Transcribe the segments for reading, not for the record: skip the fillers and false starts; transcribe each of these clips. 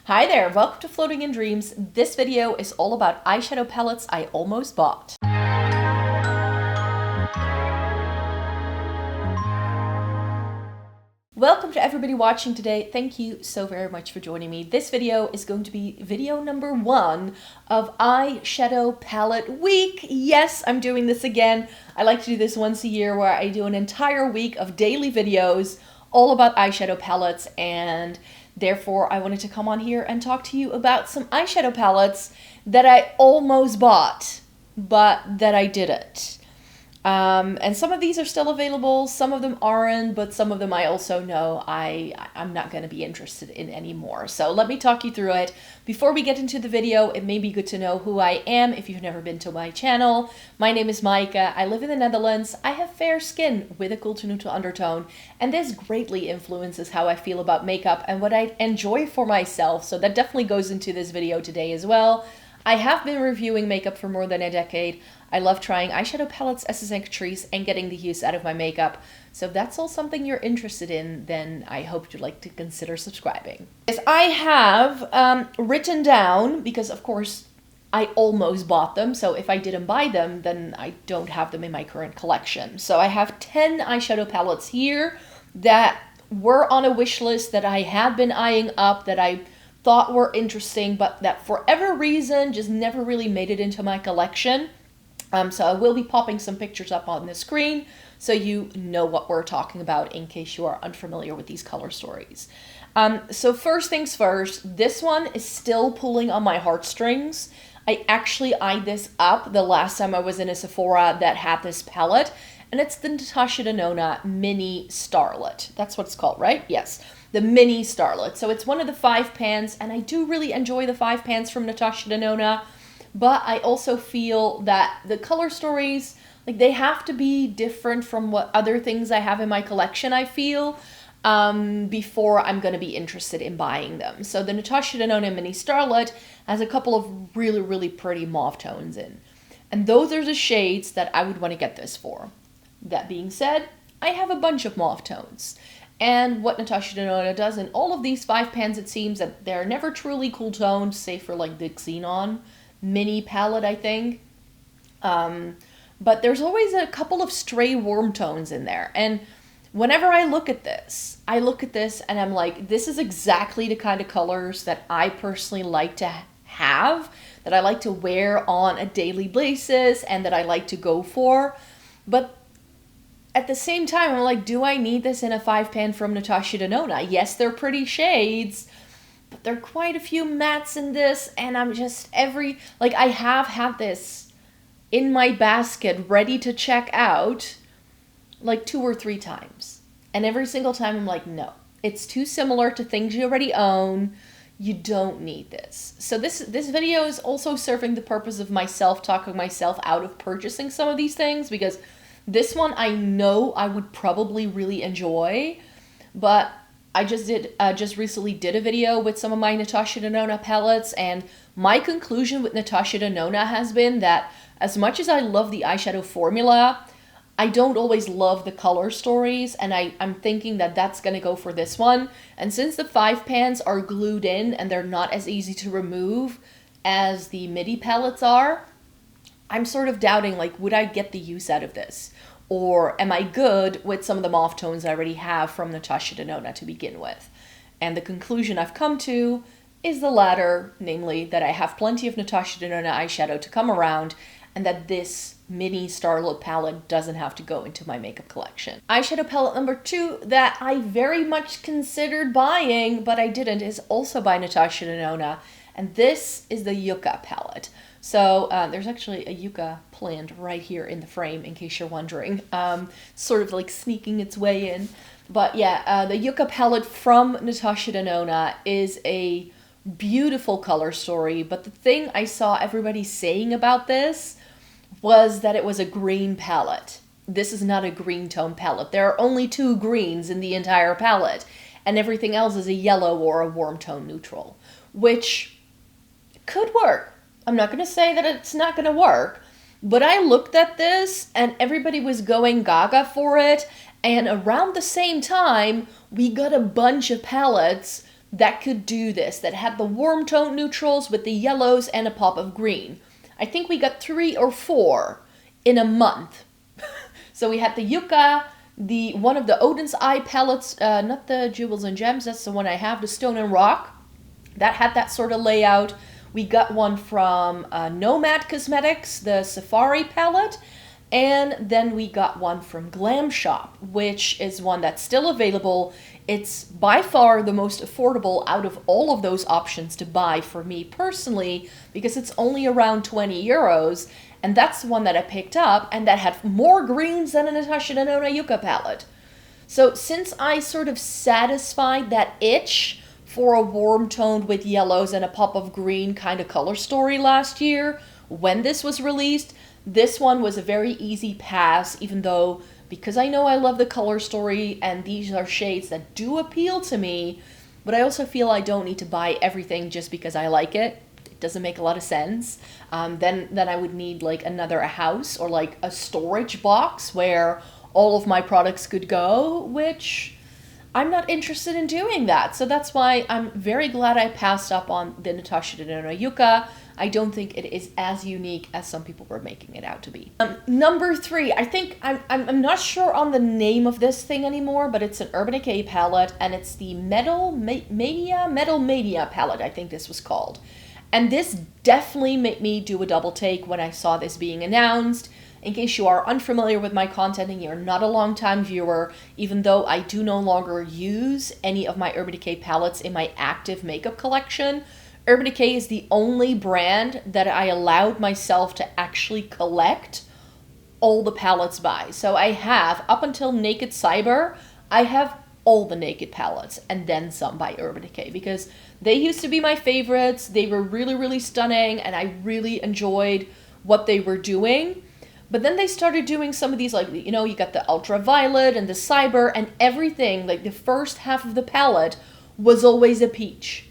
Hi there, welcome to Floating in Dreams. This video is all about eyeshadow palettes I almost bought. Welcome to everybody watching today. Thank you so very much for joining me. This video is going to be video number 1 of eyeshadow palette week. Yes, I'm doing this again. I like to do this once a year where I do an entire week of daily videos all about eyeshadow palettes, and therefore I wanted to come on here and talk to you about some eyeshadow palettes that I almost bought, but that I didn't. And some of these are still available, some of them aren't, but some of them I also know I'm not going to be interested in anymore. So let me talk you through it. Before we get into the video, it may be good to know who I am if you've never been to my channel. My name is Maaike. I live in the Netherlands. I have fair skin with a cool to neutral undertone, and this greatly influences how I feel about makeup and what I enjoy for myself. So that definitely goes into this video today as well. I have been reviewing makeup for more than a decade. I love trying eyeshadow palettes as a Catrice and getting the use out of my makeup. So if that's all something you're interested in, then I hope you'd like to consider subscribing. As I have written down, because of course I almost bought them, so if I didn't buy them, then I don't have them in my current collection. So I have 10 eyeshadow palettes here that were on a wish list that I had been eyeing up, that I thought were interesting, but that for whatever reason just never really made it into my collection. So I will be popping some pictures up on the screen so you know what we're talking about in case you are unfamiliar with these color stories. So first things first, this one is still pulling on my heartstrings. I actually eyed this up the last time I was in a Sephora that had this palette, and it's the Natasha Denona Mini Starlette. That's what it's called, right? Yes. The Mini Starlette. So it's one of the 5 pans, and I do really enjoy the 5 pans from Natasha Denona, but I also feel that the color stories, like, they have to be different from what other things I have in my collection, I feel, before I'm going to be interested in buying them. So the Natasha Denona Mini Starlette has a couple of really, really pretty mauve tones in, and those are the shades that I would want to get this for. That being said, I have a bunch of mauve tones. And what Natasha Denona does in all of these 5 pans, it seems that they're never truly cool toned, save for like the Xenon mini palette, I think. But there's always a couple of stray warm tones in there. And whenever I look at this and I'm like, this is exactly the kind of colors that I personally like to have, that I like to wear on a daily basis, and that I like to go for. But at the same time, I'm like, do I need this in a 5 pan from Natasha Denona? Yes, they're pretty shades, but there are quite a few mattes in this, and I'm just I have had this in my basket ready to check out like 2 or 3 times. And every single time I'm like, no, it's too similar to things you already own. You don't need this. So this video is also serving the purpose of myself talking myself out of purchasing some of these things, because this one I know I would probably really enjoy, but I just recently did a video with some of my Natasha Denona palettes, and my conclusion with Natasha Denona has been that as much as I love the eyeshadow formula, I don't always love the color stories, and I'm thinking that that's going to go for this one. And since the 5 pans are glued in and they're not as easy to remove as the MIDI palettes are, I'm sort of doubting, like, would I get the use out of this? Or am I good with some of the mauve tones I already have from Natasha Denona to begin with? And the conclusion I've come to is the latter, namely that I have plenty of Natasha Denona eyeshadow to come around, and that this Mini Starlette palette doesn't have to go into my makeup collection. Eyeshadow palette number 2 that I very much considered buying, but I didn't, is also by Natasha Denona, and this is the Yucca palette. So there's actually a Yucca plant right here in the frame, in case you're wondering, sort of like sneaking its way in. But yeah, the Yucca palette from Natasha Denona is a beautiful color story, but the thing I saw everybody saying about this was that it was a green palette. This is not a green tone palette. There are only 2 greens in the entire palette, and everything else is a yellow or a warm tone neutral, which could work. I'm not going to say that it's not going to work, but I looked at this and everybody was going gaga for it, and around the same time we got a bunch of palettes that could do this, that had the warm tone neutrals with the yellows and a pop of green. I think we got 3 or 4 in a month. So we had the Yucca, one of the Oden's eye palettes, not the Jewels and Gems, that's the one I have, the Stone and Rock. That had that sort of layout. We got one from Nomad Cosmetics, the Safari palette. And then we got one from Glam Shop, which is one that's still available. It's by far the most affordable out of all of those options to buy for me personally, because it's only around 20 euros. And that's the one that I picked up, and that had more greens than a Natasha Denona Yucca palette. So since I sort of satisfied that itch for a warm toned with yellows and a pop of green kind of color story last year, when this was released, this one was a very easy pass, even though, because I know I love the color story and these are shades that do appeal to me, but I also feel I don't need to buy everything just because I like it. It doesn't make a lot of sense. Then I would need like a house or like a storage box where all of my products could go, which I'm not interested in doing that. So that's why I'm very glad I passed up on the Natasha Denona Yucca. I don't think it is as unique as some people were making it out to be. Number 3, I think, I'm not sure on the name of this thing anymore, but it's an Urban Decay palette, and it's the Metal Mania palette, I think this was called. And this definitely made me do a double take when I saw this being announced. In case you are unfamiliar with my content and you're not a long-time viewer, even though I do no longer use any of my Urban Decay palettes in my active makeup collection, Urban Decay is the only brand that I allowed myself to actually collect all the palettes by. So I have, up until Naked Cyber, I have all the Naked palettes and then some by Urban Decay, because they used to be my favorites. They were really, really stunning, and I really enjoyed what they were doing. But then they started doing some of these, like, you know, you got the Ultraviolet and the Cyber, and everything, like the first half of the palette was always a peach.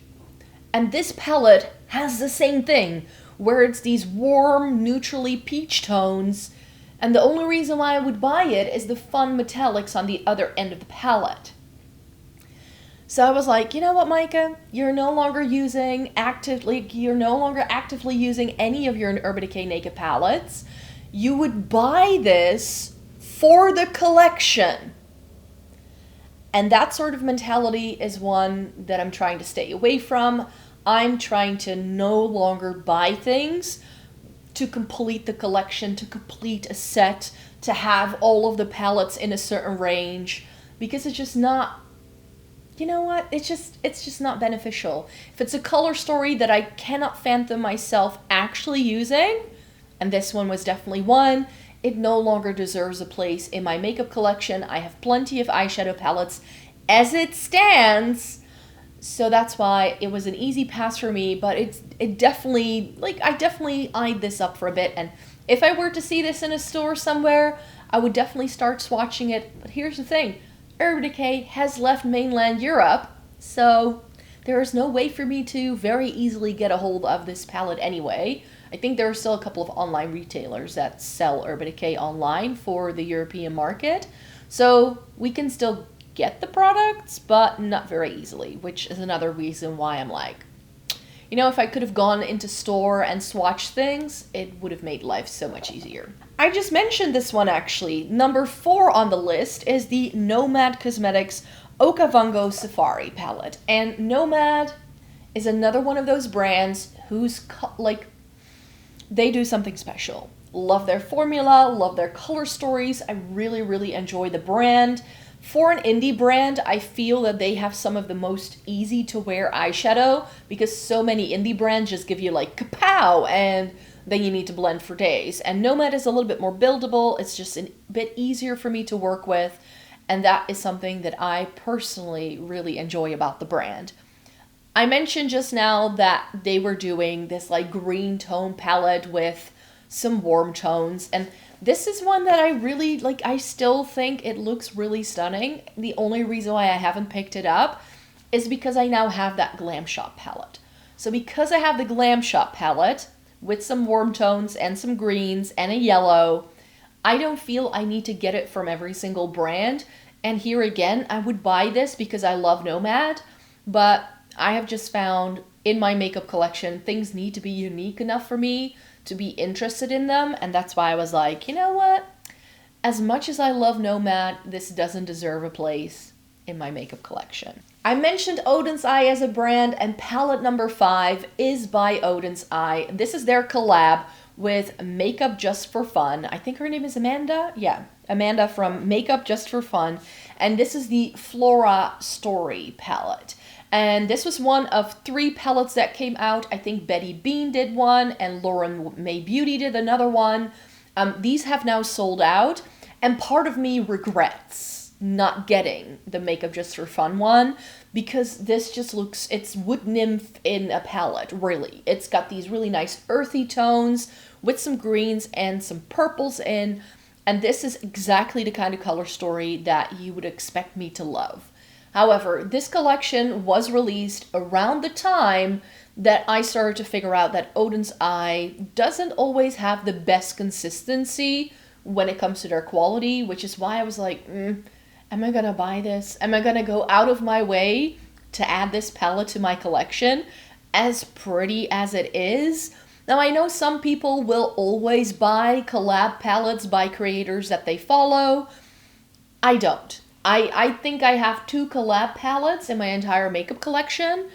And this palette has the same thing, where it's these warm, neutrally peach tones, and the only reason why I would buy it is the fun metallics on the other end of the palette. So I was like, you know what, Micah? You're no longer actively using any of your Urban Decay Naked palettes. You would buy this for the collection. And that sort of mentality is one that I'm trying to stay away from. I'm trying to no longer buy things to complete the collection, to complete a set, to have all of the palettes in a certain range, because it's just not, you know what, it's just not beneficial. If it's a color story that I cannot fathom myself actually using, and this one was definitely one, it no longer deserves a place in my makeup collection. I have plenty of eyeshadow palettes as it stands, so that's why it was an easy pass for me. But it definitely, like, I definitely eyed this up for a bit, and if I were to see this in a store somewhere, I would definitely start swatching it. But here's the thing, Urban Decay has left mainland Europe, so there is no way for me to very easily get a hold of this palette anyway. I think there are still a couple of online retailers that sell Urban Decay online for the European market, so we can still get the products, but not very easily, which is another reason why I'm like, you know, if I could have gone into store and swatched things, it would have made life so much easier. I just mentioned this one actually. Number 4 on the list is the Nomad Cosmetics Okavanga Safari palette. And Nomad is another one of those brands whose, like, they do something special. Love their formula, love their color stories. I really, really enjoy the brand. For an indie brand, I feel that they have some of the most easy to wear eyeshadow, because so many indie brands just give you like kapow, and then you need to blend for days. And Nomad is a little bit more buildable. It's just a bit easier for me to work with. And that is something that I personally really enjoy about the brand. I mentioned just now that they were doing this like green tone palette with some warm tones, and this is one that I really like. I still think it looks really stunning. The only reason why I haven't picked it up is because I now have that Glam Shop palette. So because I have the Glam Shop palette with some warm tones and some greens and a yellow, I don't feel I need to get it from every single brand. And here again, I would buy this because I love Nomad, but I have just found in my makeup collection, things need to be unique enough for me to be interested in them. And that's why I was like, you know what? As much as I love Nomad, this doesn't deserve a place in my makeup collection. I mentioned Oden's Eye as a brand, and palette number 5 is by Oden's Eye. This is their collab with Makeup Just for Fun. I think her name is Amanda. Yeah, Amanda from Makeup Just for Fun. And this is the Flora Story palette. And this was one of 3 palettes that came out. I think Betty Bean did one, and Lauren May Beauty did another one. These have now sold out, and part of me regrets not getting the Makeup Just for Fun one, because this just looks, it's Wood Nymph in a palette, really. It's got these really nice earthy tones with some greens and some purples in, and this is exactly the kind of color story that you would expect me to love. However, this collection was released around the time that I started to figure out that Oden's Eye doesn't always have the best consistency when it comes to their quality, which is why I was like, am I gonna buy this? Am I gonna go out of my way to add this palette to my collection, as pretty as it is? Now, I know some people will always buy collab palettes by creators that they follow. I don't. I think I have 2 collab palettes in my entire makeup collection.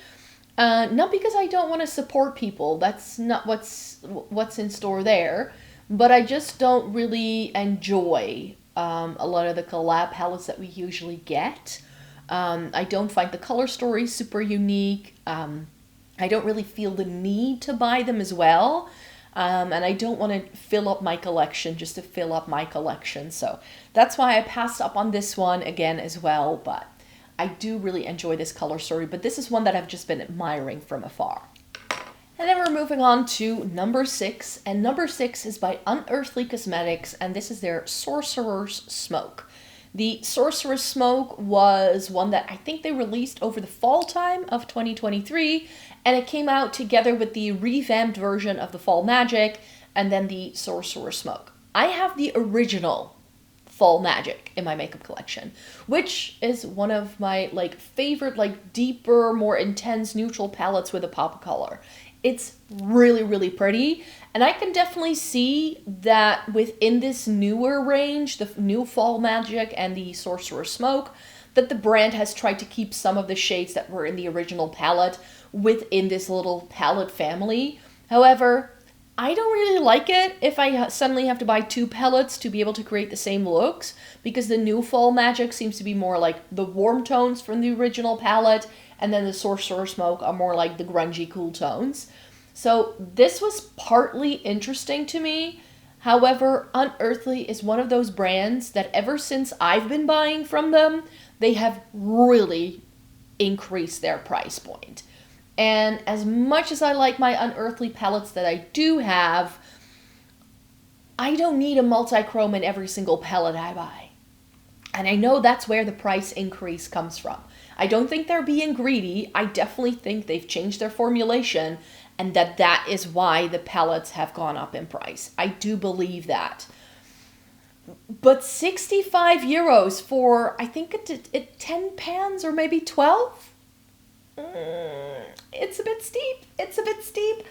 Not because I don't want to support people. That's not what's in store there. But I just don't really enjoy a lot of the collab palettes that we usually get. I don't find the color story super unique. I don't really feel the need to buy them as well. And I don't want to fill up my collection just to fill up my collection. So that's why I passed up on this one again as well. But I do really enjoy this color story. But this is one that I've just been admiring from afar. And then we're moving on to number 6. And number 6 is by Unearthly Cosmetics. And this is their Sorcerer's Smoke. The Sorcerer's Smoke was one that I think they released over the fall time of 2023. And it came out together with the revamped version of the Fall Magic and then the Sorcerer's Smoke. I have the original Fall Magic in my makeup collection, which is one of my favorite deeper, more intense neutral palettes with a pop of color. It's really, really pretty. And I can definitely see that within this newer range, the new Fall Magic and the Sorcerer's Smoke, that the brand has tried to keep some of the shades that were in the original palette within this little palette family. However, I don't really like it if I suddenly have to buy 2 palettes to be able to create the same looks, because the new Fall Magic seems to be more like the warm tones from the original palette, and then the Sorcerer's Smoke are more like the grungy cool tones. So this was partly interesting to me. However, Unearthly is one of those brands that ever since I've been buying from them, they have really increased their price point. And as much as I like my Unearthly palettes that I do have, I don't need a multi-chrome in every single palette I buy. And I know that's where the price increase comes from. I don't think they're being greedy. I definitely think they've changed their formulation and that is why the palettes have gone up in price. I do believe that. But 65 euros for, I think it 10 pans or maybe 12? It's a bit steep. It's a bit steep.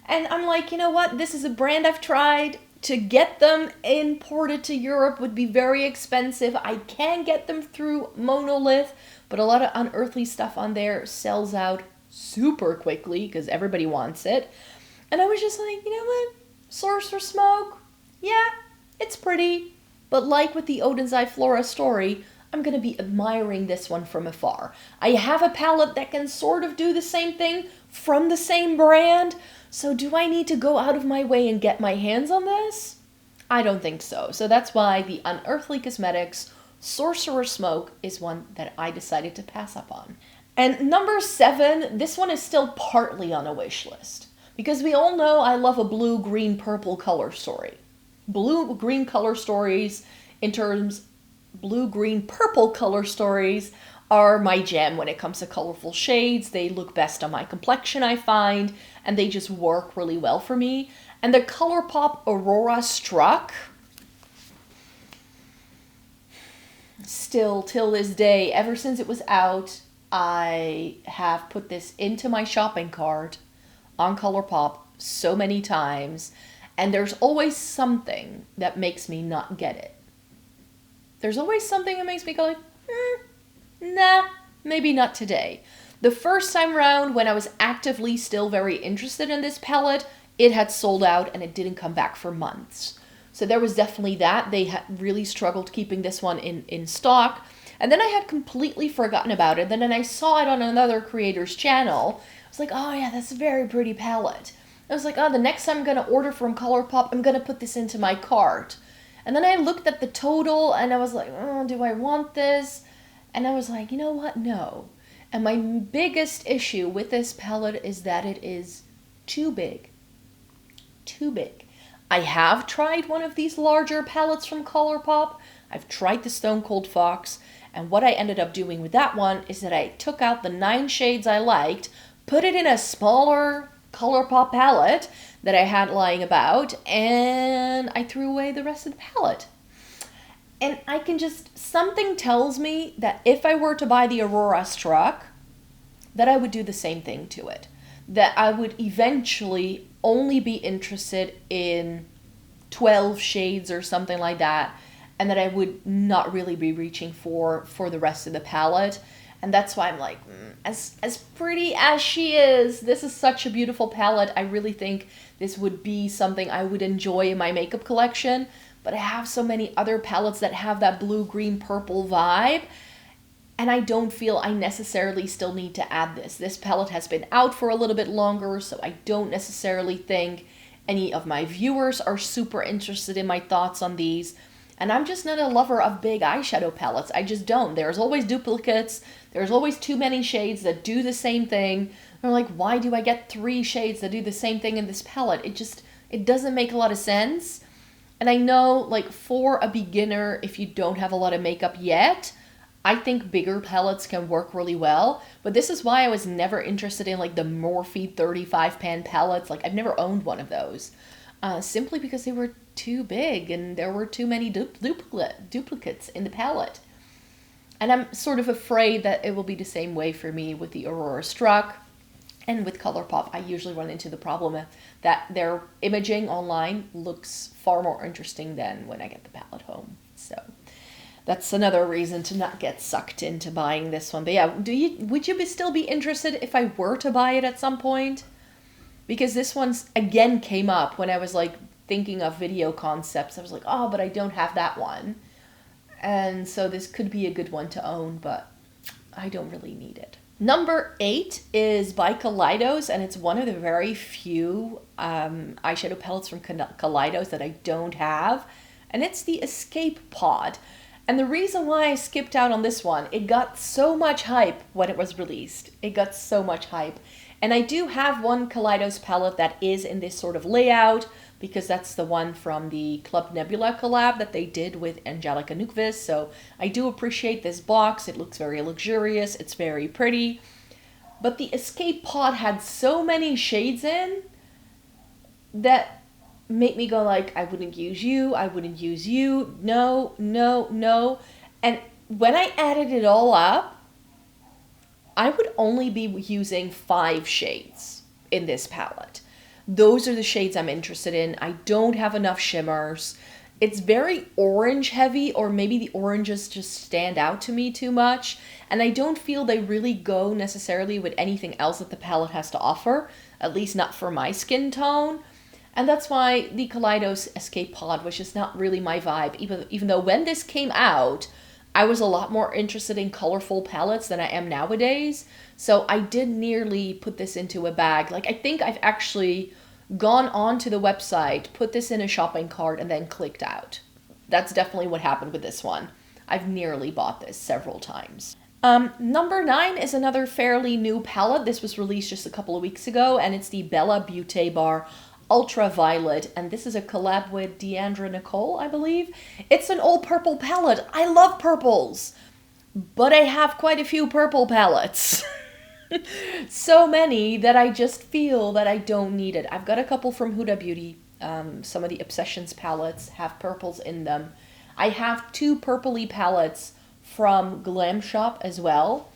And I'm like, you know what? This is a brand I've tried. To get them imported to Europe would be very expensive. I can get them through Monolith, but a lot of Unearthly stuff on there sells out super quickly because everybody wants it. And I was just like, you know what? Sorcerer's Smoke, yeah, it's pretty. But like with the Oden's Eye Flora story, I'm going to be admiring this one from afar. I have a palette that can sort of do the same thing from the same brand. So do I need to go out of my way and get my hands on this? I don't think so. So that's why the Unearthly Cosmetics Sorcerer's Smoke is one that I decided to pass up on. And number 7, this one is still partly on a wish list. Because we all know I love a blue, green, purple color story. Blue, green color stories in terms blue, green, purple color stories are my jam when it comes to colorful shades. They look best on my complexion, I find, and they just work really well for me. And the ColourPop Aurora Struck, still till this day, ever since it was out, I have put this into my shopping cart on ColourPop so many times, and there's always something that makes me not get it. There's always something that makes me go like, nah, maybe not today. The first time around, when I was actively still very interested in this palette, it had sold out and it didn't come back for months. So there was definitely that. They had really struggled keeping this one in stock. And then I had completely forgotten about it. Then I saw it on another creator's channel. I was like, oh yeah, that's a very pretty palette. I was like, oh, the next time I'm going to order from ColourPop, I'm going to put this into my cart. And then I looked at the total and I was like, oh, do I want this? And I was like, you know what? No. And my biggest issue with this palette is that it is too big. Too big. I have tried one of these larger palettes from ColourPop. I've tried the Stone Cold Fox. And what I ended up doing with that one is that I took out the 9 shades I liked, put it in a smaller ColourPop palette that I had lying about, and I threw away the rest of the palette. And I can just, something tells me that if I were to buy the Aurora Struck, that I would do the same thing to it. That I would eventually only be interested in 12 shades or something like that, and that I would not really be reaching for the rest of the palette. And that's why I'm like, as pretty as she is, this is such a beautiful palette. I really think this would be something I would enjoy in my makeup collection. But I have so many other palettes that have that blue, green, purple vibe. And I don't feel I necessarily still need to add this. This palette has been out for a little bit longer, so I don't necessarily think any of my viewers are super interested in my thoughts on these. And I'm just not a lover of big eyeshadow palettes. I just don't. There's always duplicates. There's always too many shades that do the same thing. They're like, why do I get 3 shades that do the same thing in this palette? It doesn't make a lot of sense. And I know, like, for a beginner, if you don't have a lot of makeup yet, I think bigger palettes can work really well. But this is why I was never interested in, like, the Morphe 35 pan palettes. Like, I've never owned one of those. Simply because they were too big and there were too many duplicates in the palette. And I'm sort of afraid that it will be the same way for me with the Aurora Struck. And with ColourPop, I usually run into the problem that their imaging online looks far more interesting than when I get the palette home. So that's another reason to not get sucked into buying this one. But yeah, would you still be interested if I were to buy it at some point? Because this one's again came up when I was like thinking of video concepts. I was like, oh, but I don't have that one. And so this could be a good one to own, but I don't really need it. Number 8 is by Kaleidos, and it's one of the very few eyeshadow palettes from Kaleidos that I don't have. And it's the Escape Pod. And the reason why I skipped out on this one, it got so much hype when it was released. It got so much hype. And I do have one Kaleidos palette that is in this sort of layout, because that's the one from the Club Nebula collab that they did with Angelica Nukvis. So I do appreciate this box. It looks very luxurious. It's very pretty. But the Escape Pod had so many shades in that made me go like, I wouldn't use you. I wouldn't use you. No, no, no. And when I added it all up, I would only be using 5 shades in this palette. Those are the shades I'm interested in. I don't have enough shimmers. It's very orange heavy, or maybe the oranges just stand out to me too much. And I don't feel they really go necessarily with anything else that the palette has to offer, at least not for my skin tone. And that's why the Kaleidos Escape Pod was just not really my vibe, even though when this came out, I was a lot more interested in colorful palettes than I am nowadays. So I did nearly put this into a bag. Like, I think I've actually gone onto the website, put this in a shopping cart, and then clicked out. That's definitely what happened with this one. I've nearly bought this several times. Number 9 is another fairly new palette. This was released just a couple of weeks ago, and it's the Bella Beauté Bar Ultraviolet, and this is a collab with Deandra Nicole, I believe. It's an all purple palette. I love purples, but I have quite a few purple palettes. So many that I just feel that I don't need it. I've got a couple from Huda Beauty. Some of the Obsessions palettes have purples in them. I have 2 purpley palettes from Glam Shop as well.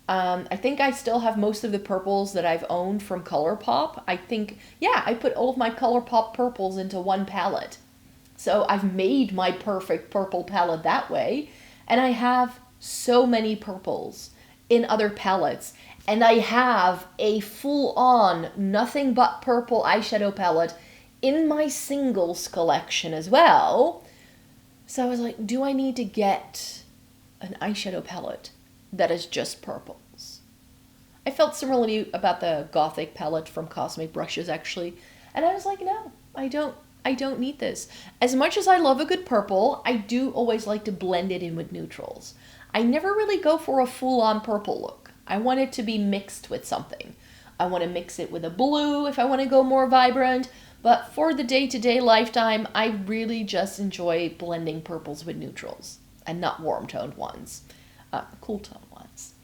I think I still have most of the purples that I've owned from ColourPop. I think, yeah, I put all of my ColourPop purples into one palette. So I've made my perfect purple palette that way. And I have so many purples in other palettes. And I have a full-on nothing but purple eyeshadow palette in my singles collection as well. So I was like, do I need to get an eyeshadow palette that is just purples? I felt similarly about the Gothic palette from Cosmic Brushes, actually. And I was like, no, I don't need this. As much as I love a good purple, I do always like to blend it in with neutrals. I never really go for a full-on purple look. I want it to be mixed with something. I want to mix it with a blue if I want to go more vibrant. But for the day-to-day lifetime, I really just enjoy blending purples with neutrals and not warm-toned ones, cool tone ones.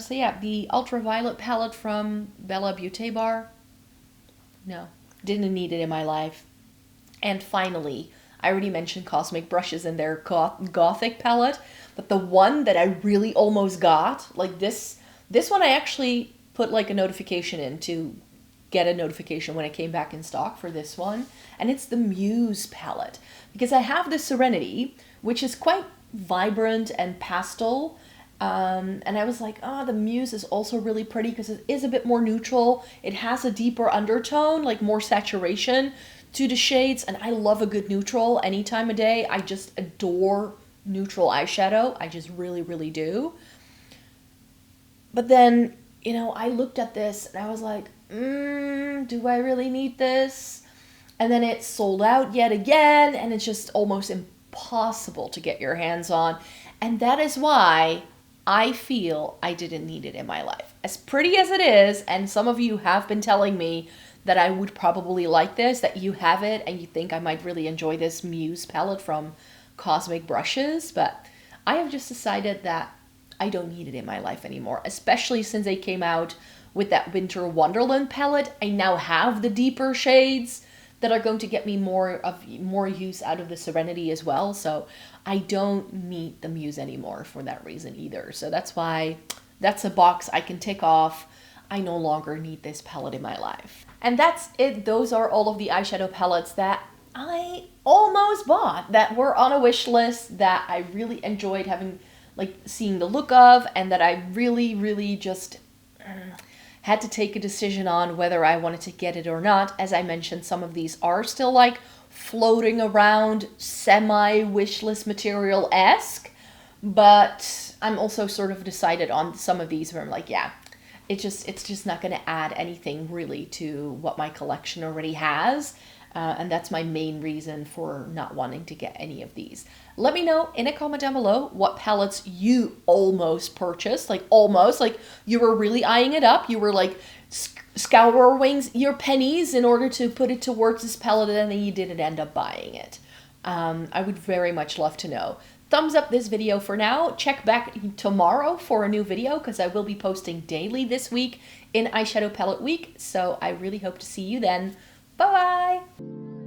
So yeah, the Ultraviolet palette from Bella Beauté Bar. No, didn't need it in my life. And finally, I already mentioned Cosmic Brushes and their Gothic palette, but the one that I really almost got, like this one I actually put like a notification in to get a notification when it came back in stock for this one, and it's the Muse palette. Because I have the Serenity, which is quite vibrant and pastel, and I was like, oh, the Muse is also really pretty because it is a bit more neutral. It has a deeper undertone, like more saturation to the shades, and I love a good neutral any time of day. I just adore neutral eyeshadow. I just really, really do. But then, you know, I looked at this and I was like, do I really need this? And then it sold out yet again, and it's just almost impossible to get your hands on. And that is why I feel I didn't need it in my life. As pretty as it is, and some of you have been telling me that I would probably like this, that you have it and you think I might really enjoy this Muse palette from Cosmic Brushes, but I have just decided that I don't need it in my life anymore, especially since they came out with that Winter Wonderland palette. I now have the deeper shades that are going to get me more use out of the Serenity as well, so I don't need the Muse anymore for that reason either. So that's why that's a box I can tick off. I no longer need this palette in my life. And that's it. Those are all of the eyeshadow palettes that I almost bought, that were on a wish list, that I really enjoyed having, like, seeing the look of, and that I really, really just had to take a decision on whether I wanted to get it or not. As I mentioned, some of these are still like floating around semi-wish list material-esque, but I'm also sort of decided on some of these where I'm like, yeah, it's just not going to add anything really to what my collection already has. And that's my main reason for not wanting to get any of these. Let me know in a comment down below what palettes you almost purchased, like almost, like you were really eyeing it up. You were like scouring your pennies in order to put it towards this palette, and then you didn't end up buying it. I would very much love to know. Thumbs up this video for now. Check back tomorrow for a new video because I will be posting daily this week in Eyeshadow Palette Week. So I really hope to see you then. Bye-bye!